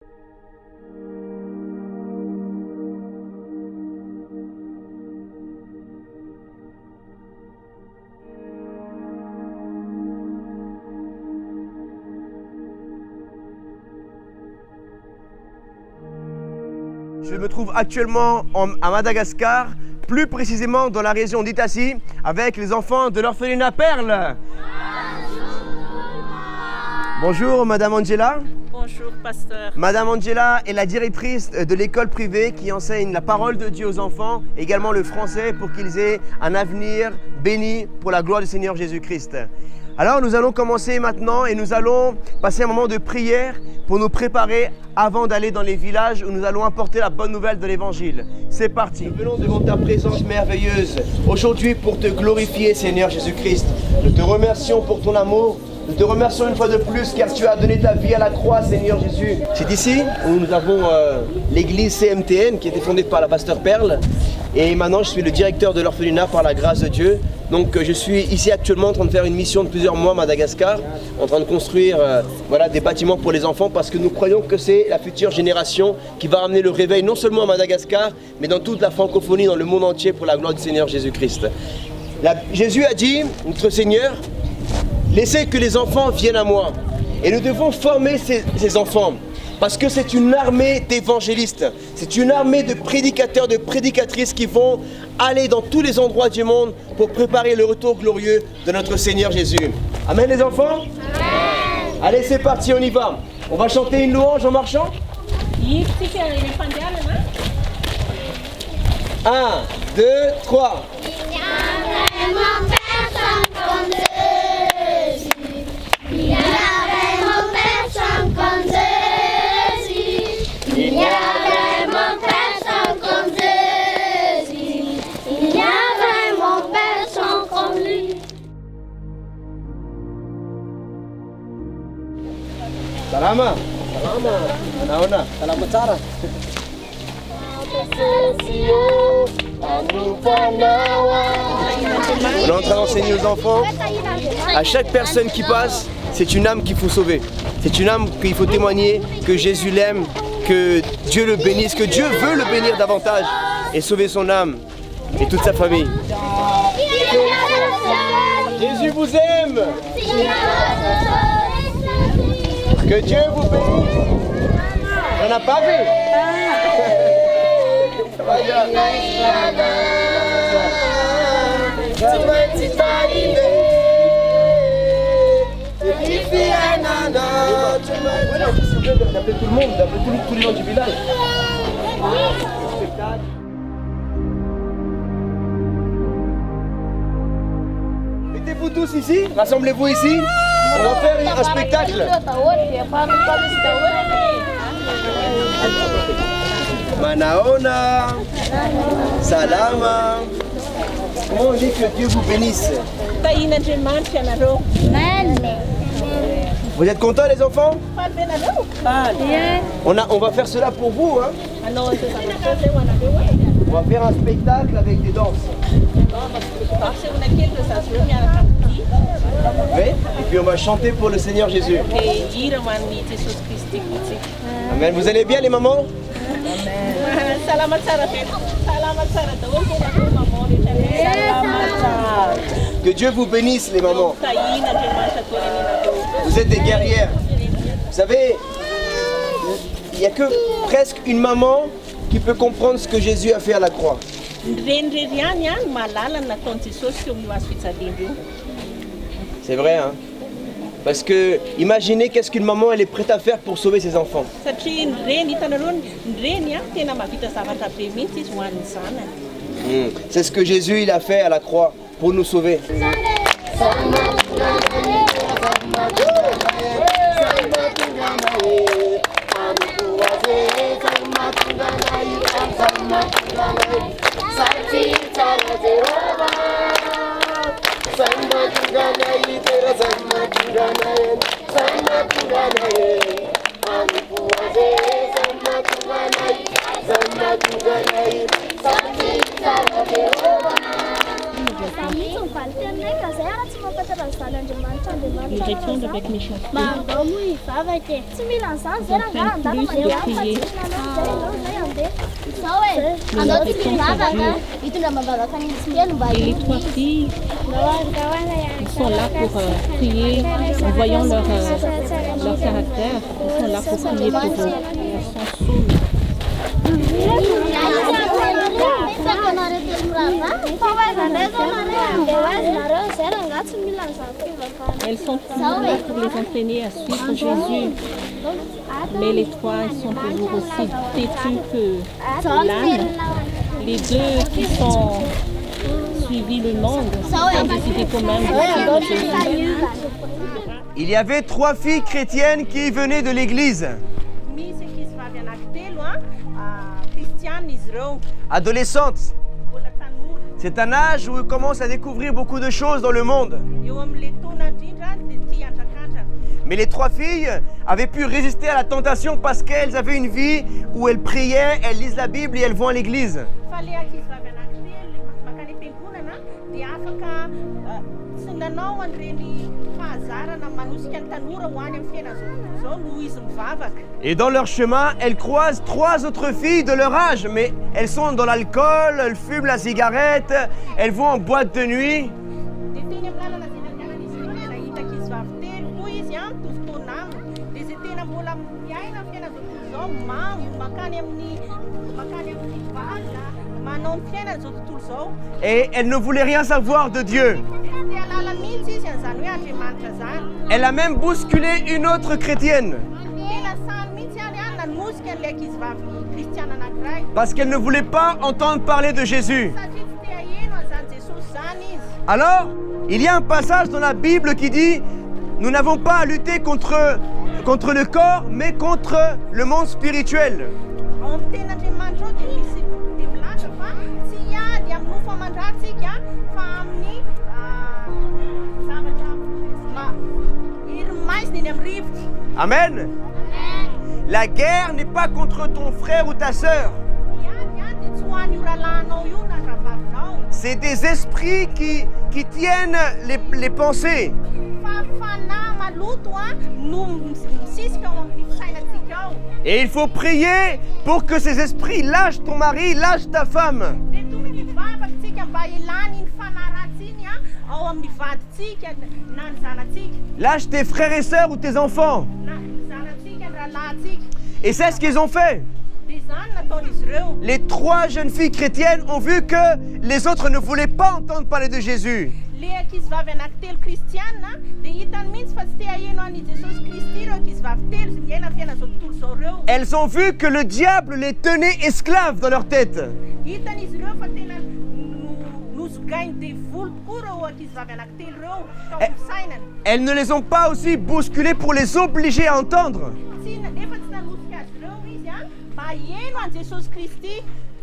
Je me trouve actuellement à Madagascar, plus précisément dans la région d'Itassi, avec les enfants de l'orphelinat Perle. Bonjour Madame Angela. Bonjour pasteur. Madame Angela est la directrice de l'école privée qui enseigne la parole de Dieu aux enfants, également le français pour qu'ils aient un avenir béni pour la gloire du Seigneur Jésus-Christ. Alors nous allons commencer maintenant et nous allons passer un moment de prière pour nous préparer avant d'aller dans les villages où nous allons apporter la bonne nouvelle de l'évangile. C'est parti. Nous venons devant ta présence merveilleuse aujourd'hui pour te glorifier Seigneur Jésus-Christ. Nous te remercions pour ton amour. Nous te remercions une fois de plus car tu as donné ta vie à la croix, Seigneur Jésus. C'est ici où nous avons l'église CMTN qui a été fondée par la pasteur Perle. Et maintenant, je suis le directeur de l'orphelinat par la grâce de Dieu. Donc, je suis ici actuellement en train de faire une mission de plusieurs mois à Madagascar, en train de construire des bâtiments pour les enfants parce que nous croyons que c'est la future génération qui va ramener le réveil non seulement à Madagascar, mais dans toute la francophonie, dans le monde entier pour la gloire du Seigneur Jésus-Christ. Jésus a dit, notre Seigneur, laissez que les enfants viennent à moi. Et nous devons former ces enfants. Parce que c'est une armée d'évangélistes. C'est une armée de prédicateurs, de prédicatrices qui vont aller dans tous les endroits du monde pour préparer le retour glorieux de notre Seigneur Jésus. Amen les enfants? Amen. Allez, c'est parti, on y va. On va chanter une louange en marchant. 1, 2, 3. Il n'y a vraiment personne comme Jésus. Il n'y a vraiment personne comme Jésus. Il n'y a vraiment personne comme Jésus. Il n'y a vraiment personne comme lui. Salama. Salama. Naona. Salama Tara. On est en train d'enseigner aux enfants. À chaque personne qui passe, c'est une âme qu'il faut sauver. C'est une âme qu'il faut témoigner que Jésus l'aime, que Dieu le bénisse, que Dieu veut le bénir davantage et sauver son âme et toute sa famille. Jésus vous aime. Que Dieu vous bénisse. On n'a pas vu. D'appeler tout le monde, d'appeler tous les gens du village. Mettez-vous tous ici, rassemblez-vous ici. On va faire un spectacle. Manaona, Salama. Comment on dit que Dieu vous bénisse? Vous êtes contents les enfants? On va faire cela pour vous. Hein? On va faire un spectacle avec des danses. Oui? Et puis on va chanter pour le Seigneur Jésus. Amen. Vous allez bien les mamans? Que Dieu vous bénisse les mamans. Vous êtes des guerrières. Vous savez, il n'y a que presque une maman qui peut comprendre ce que Jésus a fait à la croix. C'est vrai, hein? Parce que imaginez qu'est-ce qu'une maman elle est prête à faire pour sauver ses enfants. C'est ce que Jésus il a fait à la croix pour nous sauver. répondent avec méchanceté. Bah, oui, ça va être. Ils en prennent plus de prier. Et les trois filles, ils sont là pour prier en voyant leur caractère. Ils sont là pour prier pour eux. Elles sont saoules. Elles sont là pour les entraîner à suivre Jésus. Mais les trois, elles sont toujours aussi têtues que l'âne. Les deux qui sont suivis le monde ont décidé quand même de suivre Jésus. Il y avait 3 filles chrétiennes qui venaient de l'église. Adolescentes. C'est un âge où elles commencent à découvrir beaucoup de choses dans le monde. Mais les 3 filles avaient pu résister à la tentation parce qu'elles avaient une vie où elles priaient, elles lisent la Bible et elles vont à l'église. Et dans leur chemin, elles croisent 3 autres filles de leur âge, mais elles sont dans l'alcool, elles fument la cigarette, elles vont en boîte de nuit. Et elle ne voulait rien savoir de Dieu. Elle a même bousculé une autre chrétienne. Parce qu'elle ne voulait pas entendre parler de Jésus. Alors, il y a un passage dans la Bible qui dit: nous n'avons pas à lutter contre le corps, mais contre le monde spirituel. Amen. La guerre n'est pas contre ton frère ou ta sœur. C'est des esprits qui tiennent les pensées. Et il faut prier pour que ces esprits lâchent ton mari, lâchent ta femme. Lâche tes frères et sœurs ou tes enfants. Et c'est ce qu'ils ont fait. Les 3 jeunes filles chrétiennes ont vu que les autres ne voulaient pas entendre parler de Jésus. Elles ont vu que le diable les tenait esclaves dans leur tête. Elles ne les ont pas aussi bousculées pour les obliger à entendre.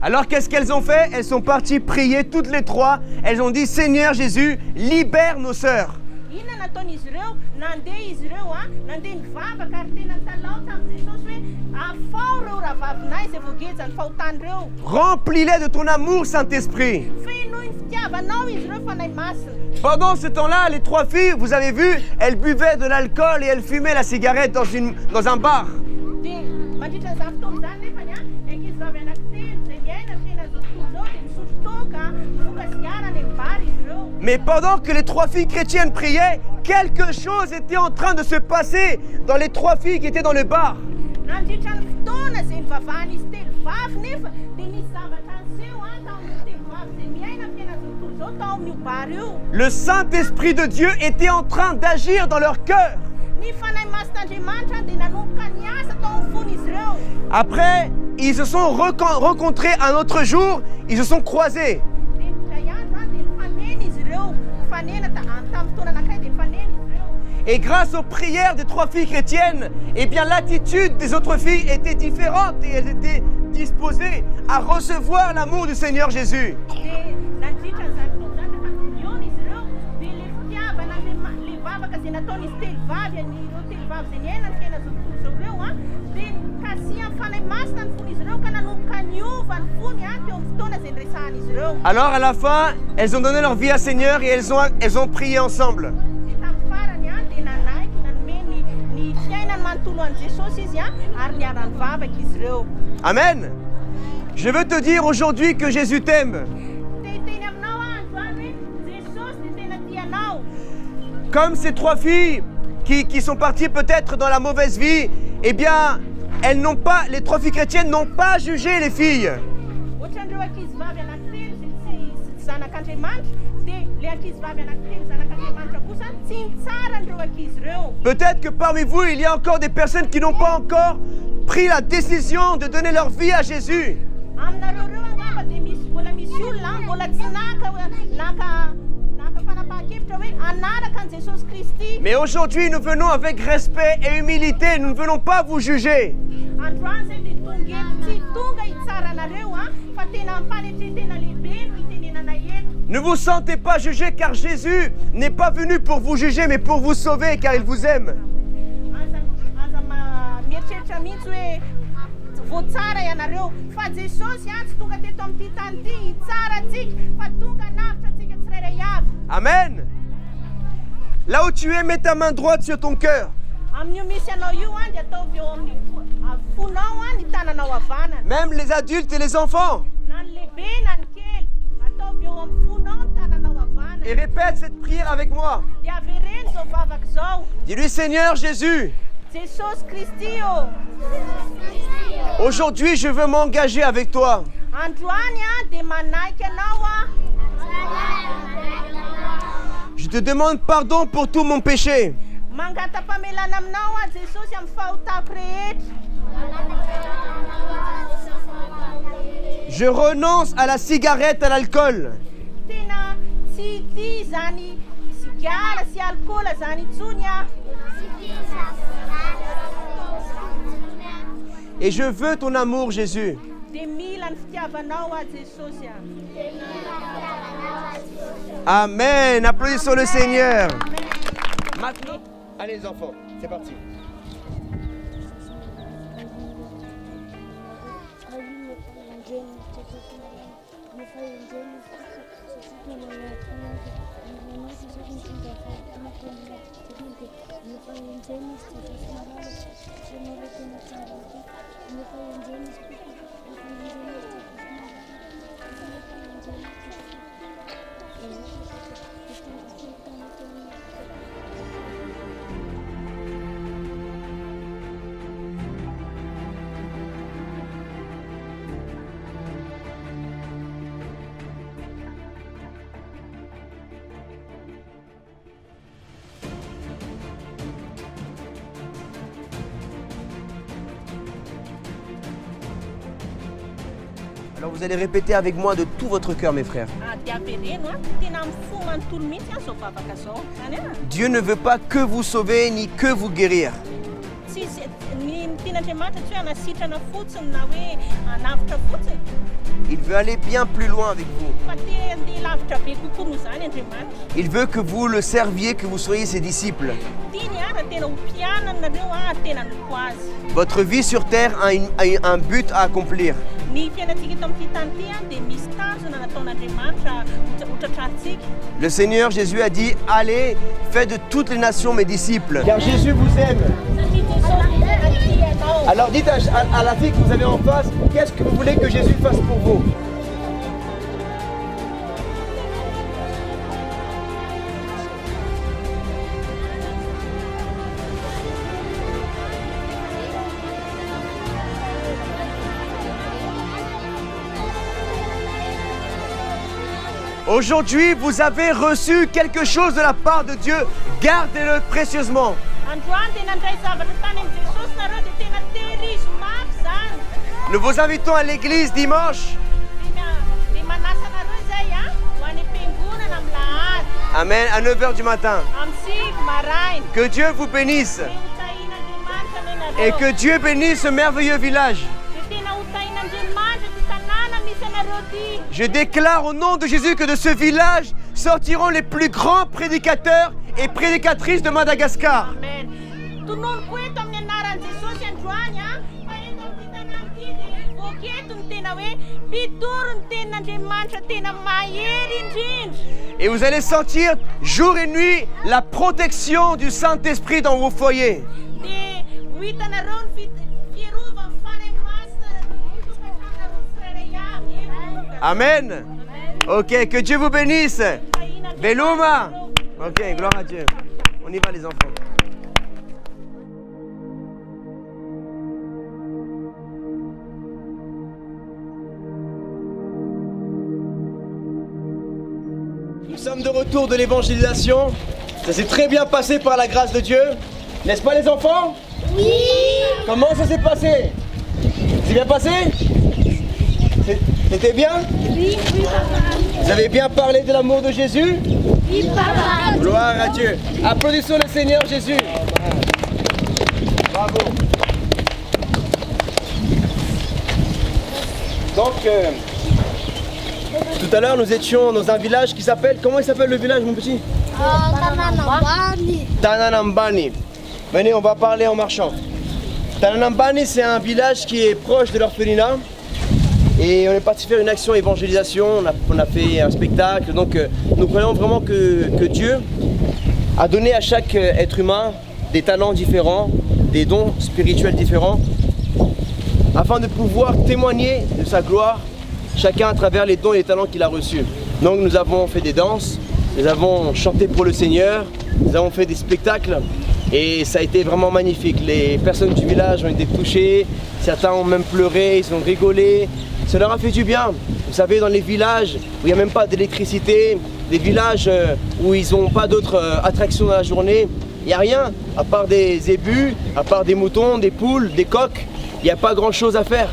Alors qu'est-ce qu'elles ont fait? Elles sont parties prier toutes les 3. Elles ont dit: Seigneur Jésus, libère nos sœurs. Remplis-les de ton amour, Saint-Esprit. Pendant ce temps-là, les 3 filles, vous avez vu, elles buvaient de l'alcool et elles fumaient la cigarette dans un bar. Mais pendant que les 3 filles chrétiennes priaient, quelque chose était en train de se passer dans les 3 filles qui étaient dans le bar. Le Saint-Esprit de Dieu était en train d'agir dans leur cœur. Après, ils se sont rencontrés un autre jour, ils se sont croisés. Et grâce aux prières des 3 filles chrétiennes, eh bien l'attitude des autres filles était différente et elles étaient disposées à recevoir l'amour du Seigneur Jésus. Alors à la fin, elles ont donné leur vie au Seigneur et elles ont prié ensemble. Amen. Je veux te dire aujourd'hui que Jésus t'aime. Comme ces 3 filles qui sont parties peut-être dans la mauvaise vie, eh bien, elles n'ont pas, les 3 filles chrétiennes n'ont pas jugé les filles. Peut-être que parmi vous, il y a encore des personnes qui n'ont pas encore pris la décision de donner leur vie à Jésus. Mais aujourd'hui, nous venons avec respect et humilité. Nous ne venons pas vous juger. Ne vous sentez pas jugés car Jésus n'est pas venu pour vous juger mais pour vous sauver car il vous aime. Amen. Là où tu es, mets ta main droite sur ton cœur. Même les adultes et les enfants. Et répète cette prière avec moi. Dis-lui, Seigneur Jésus, aujourd'hui je veux m'engager avec toi. Je te demande pardon pour tout mon péché. Je renonce à la cigarette, à l'alcool. Et je veux ton amour, Jésus. Amen. Applaudissons le Seigneur. Maintenant, allez les enfants, c'est parti. Alors vous allez répéter avec moi de tout votre cœur, mes frères. Dieu ne veut pas que vous sauver ni que vous guérir. Il veut aller bien plus loin avec vous. Il veut que vous le serviez, que vous soyez ses disciples. Votre vie sur terre a un but à accomplir. Le Seigneur Jésus a dit, allez, faites de toutes les nations mes disciples. Car Jésus vous aime. Alors dites à la fille que vous avez en face, qu'est-ce que vous voulez que Jésus fasse pour vous? Aujourd'hui, vous avez reçu quelque chose de la part de Dieu. Gardez-le précieusement. Nous vous invitons à l'église dimanche. Amen, à 9h du matin. Que Dieu vous bénisse. Et que Dieu bénisse ce merveilleux village. Je déclare au nom de Jésus que de ce village sortiront les plus grands prédicateurs et prédicatrices de Madagascar. Amen. Et vous allez sentir jour et nuit la protection du Saint-Esprit dans vos foyers. Amen. Ok, que Dieu vous bénisse. Beluma. Ok, gloire à Dieu. On y va les enfants. Nous sommes de retour de l'évangélisation. Ça s'est très bien passé par la grâce de Dieu. N'est-ce pas les enfants? Oui. Comment ça s'est passé? C'est bien passé? C'était bien? Oui, papa. Vous avez bien parlé de l'amour de Jésus? Oui, papa. Gloire à Dieu. Applaudissons le Seigneur Jésus. Bravo. Donc, tout à l'heure, nous étions dans un village qui s'appelle... Comment il s'appelle le village, mon petit? Tananambani. Tananambani. Venez, on va parler en marchant. Tananambani, c'est un village qui est proche de l'orphelinat. Et on est parti faire une action évangélisation, on a fait un spectacle. Donc nous croyons vraiment que Dieu a donné à chaque être humain des talents différents, des dons spirituels différents, afin de pouvoir témoigner de sa gloire, chacun à travers les dons et les talents qu'il a reçus. Donc nous avons fait des danses, nous avons chanté pour le Seigneur, nous avons fait des spectacles. Et ça a été vraiment magnifique. Les personnes du village ont été touchées, certains ont même pleuré, ils ont rigolé. Ça leur a fait du bien. Vous savez, dans les villages où il n'y a même pas d'électricité, des villages où ils n'ont pas d'autres attractions dans la journée, il n'y a rien, à part des zébus, à part des moutons, des poules, des coqs, il n'y a pas grand chose à faire.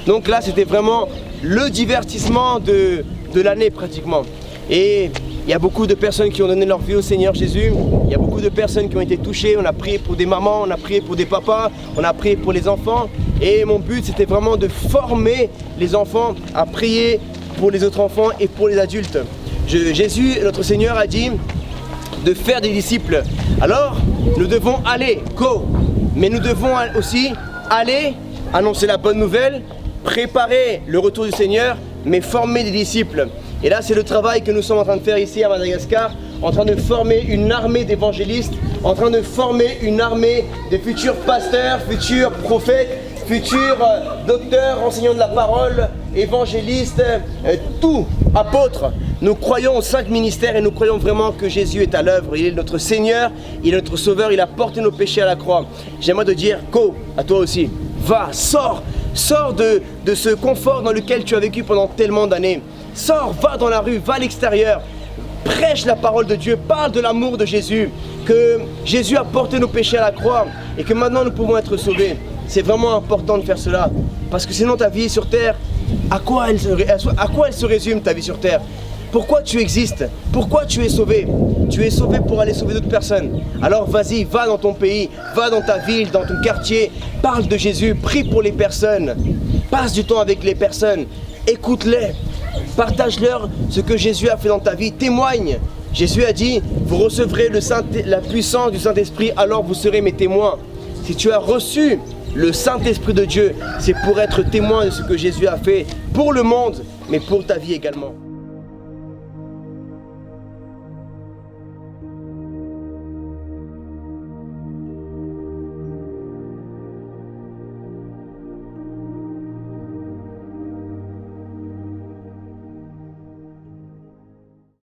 Donc là, c'était vraiment le divertissement de l'année pratiquement. Et il y a beaucoup de personnes qui ont donné leur vie au Seigneur Jésus. Il y a beaucoup de personnes qui ont été touchées. On a prié pour des mamans, on a prié pour des papas, on a prié pour les enfants. Et mon but, c'était vraiment de former les enfants à prier pour les autres enfants et pour les adultes. Jésus, notre Seigneur, a dit de faire des disciples. Alors, nous devons aller, go. Mais nous devons aussi aller annoncer la bonne nouvelle, préparer le retour du Seigneur, mais former des disciples. Et là, c'est le travail que nous sommes en train de faire ici à Madagascar, en train de former une armée d'évangélistes, en train de former une armée de futurs pasteurs, futurs prophètes, futurs docteurs, enseignants de la parole, évangélistes, tout, apôtres. Nous croyons aux 5 ministères et nous croyons vraiment que Jésus est à l'œuvre. Il est notre Seigneur, il est notre Sauveur, il a porté nos péchés à la croix. J'aimerais te dire, go, à toi aussi, va, sors de ce confort dans lequel tu as vécu pendant tellement d'années. Sors, va dans la rue, va à l'extérieur, prêche la parole de Dieu, parle de l'amour de Jésus, que Jésus a porté nos péchés à la croix et que maintenant nous pouvons être sauvés. C'est vraiment important de faire cela, parce que sinon ta vie sur terre, à quoi elle se résume ta vie sur terre? Pourquoi tu existes? Pourquoi tu es sauvé? Tu es sauvé pour aller sauver d'autres personnes. Alors vas-y, va dans ton pays, va dans ta ville, dans ton quartier, parle de Jésus, prie pour les personnes, passe du temps avec les personnes, écoute-les. Partage-leur ce que Jésus a fait dans ta vie, témoigne. Jésus a dit, vous recevrez la puissance du Saint-Esprit, alors vous serez mes témoins. Si tu as reçu le Saint-Esprit de Dieu, c'est pour être témoin de ce que Jésus a fait pour le monde, mais pour ta vie également.